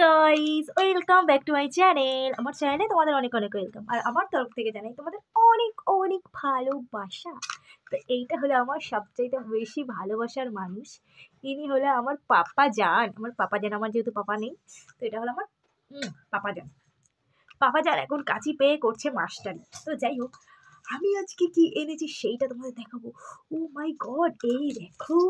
Guys, welcome back to my channel. আমার চ্যানেলে তোমাদের অনেক অনেক ওয়েলকাম। আর আমার তরফ থেকে জানাই তোমাদের অনেক অনেক ভালোবাসা। তো এইটা হলো আমার সবচাইতে বেশি ভালোবাসার মানুষ। ইনি হলো আমার পাপা জান। আমার যেহেতু পাপা নেই, তো এটা হলো আমার পাপা জান এখন কাঁচি পেয়ে করছে মাস্টারি। তো যাই হোক, আমি আজকে কি এনেছি সেইটা তোমাদের দেখাবো। ও মাই গড, এই দেখো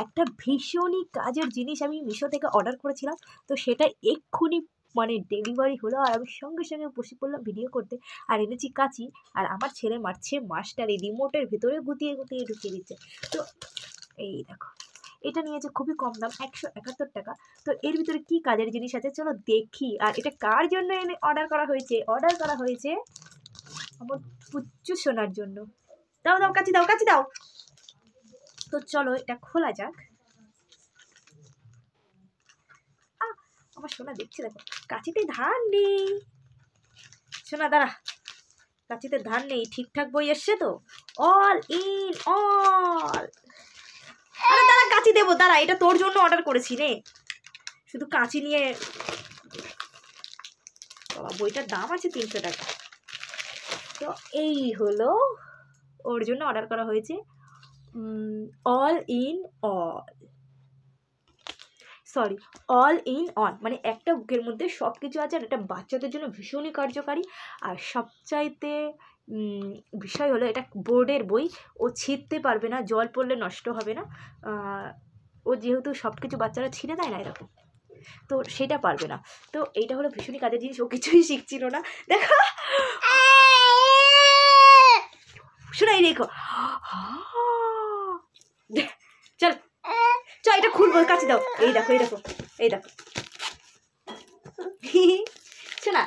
একটা ভীষণই কাজের জিনিস আমি মিশো থেকে অর্ডার করেছিলাম। তো সেটা এক্ষুনি ডেলিভারি হলো, আর আমি সঙ্গে সঙ্গে বসে পড়লাম ভিডিও করতে। আর এনেছি কাঁচি, আর আমার ছেলে মারছে মাস্টারি, রিমোটের ভিতরে গুতিয়ে গুতিয়ে ঢুকিয়ে দিচ্ছে। তো এই দেখো, এটা নিয়েছে খুবই কম দাম, 171 টাকা। তো এর ভিতরে কি কাজের জিনিস আছে চলো দেখি। আর এটা কার জন্য অর্ডার করা হয়েছে আমার পুচ্চু সোনার জন্য। দাও দাও কাঁচি দাও। তো চলো এটা খোলা যাক। আমার সোনা দেখছে, দেখো কাঁচিতে ধার নেই। সোনা দাঁড়া, কাঁচিতে ধার নেই, ঠিকঠাক বই এসছে তো? All in all. আরে দাঁড়া, কাঁচি দেবো, দাঁড়া, এটা তোর জন্য অর্ডার করেছি রে। শুধু কাঁচি নিয়ে, বাবা বইটার দাম আছে 300 টাকা। তো এই হলো ওর জন্য অর্ডার করা হয়েছে অল ইন অন, মানে একটা বুকের মধ্যে সব কিছু আছে। আর এটা বাচ্চাদের জন্য ভীষণই কার্যকারী। আর সবচাইতে বিষয় হলো এটা বোর্ডের বই, ও ছিঁড়তে পারবে না, জল পড়লে নষ্ট হবে না। ও যেহেতু সব কিছু বাচ্চারা ছিঁড়ে দেয় না এরকম, তো সেটা পারবে না। তো এইটা হলো ভীষণই কাজের জিনিস। ও কিছুই শিখছিল না, দেখো শোনাই দেখো। চল এটা খুলবো, কাছে দাও। এই দেখো শোনা,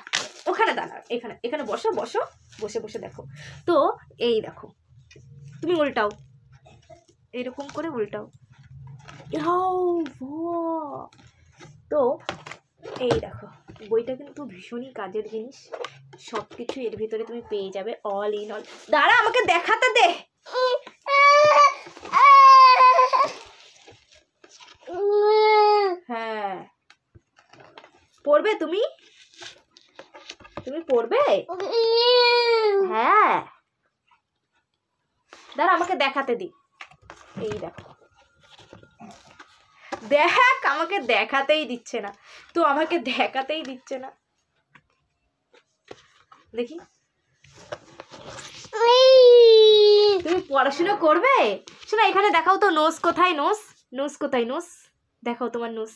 ওখানে দাঁড়া, এখানে বসে দেখো। তো এই দেখো, তুমি উল্টাও, এইরকম করে উল্টাও। তো এই দেখো, বইটা কিন্তু ভীষণই কাজের জিনিস। সব কিছু এর ভিতরে তুমি পেয়ে যাবে, অল ইন অল। দাঁড়া, আমাকে দেখাতে দে। হ্যাঁ, পড়বে তুমি পড়বে? হ্যাঁ, দাঁড়া আমাকে দেখাতে দি। এই দেখো, দেখ, আমাকে দেখাতেই দিচ্ছে না। দেখি, তুমি পড়াশোনা করবে? শোনা, এখানে দেখাও তো নোজ কোথায়, নোজ কোথায়, নোজ দেখাও তোমার নোজ।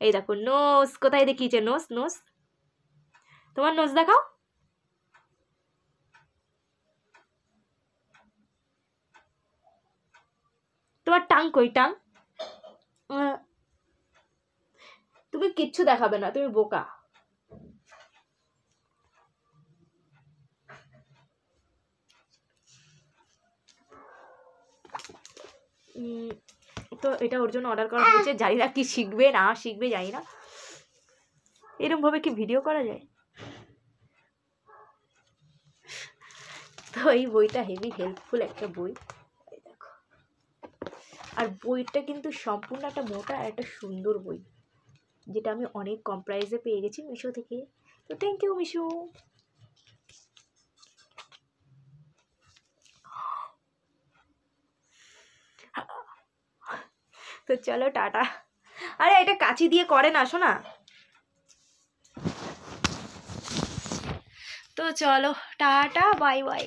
এই দেখো নোজ কোথায় দেখিয়েছে, নোজ তোমার নোজ দেখাও। তোমার টাং কই, টাং? তুমি কিচ্ছু দেখাবে না, তুমি বোকা। তো এটা ওর জন্য অর্ডার করা হয়েছে। জানি না কি শিখবে না শিখবে, জানি না। এরকম ভাবে কি ভিডিও করা যায়? তো এই বইটা হেভি হেল্পফুল একটা বই, দেখো। আর বইটা কিন্তু সম্পূর্ণ একটা মোটা আর একটা সুন্দর বই, যেটা আমি অনেক কম প্রাইসে পেয়ে গেছি মিশো থেকে। তো থ্যাংক ইউ মিশো। তো চলো টাটা। আরে এটা কাঁচি দিয়ে করে না, শোনা। তো চলো টাটা, বাই বাই।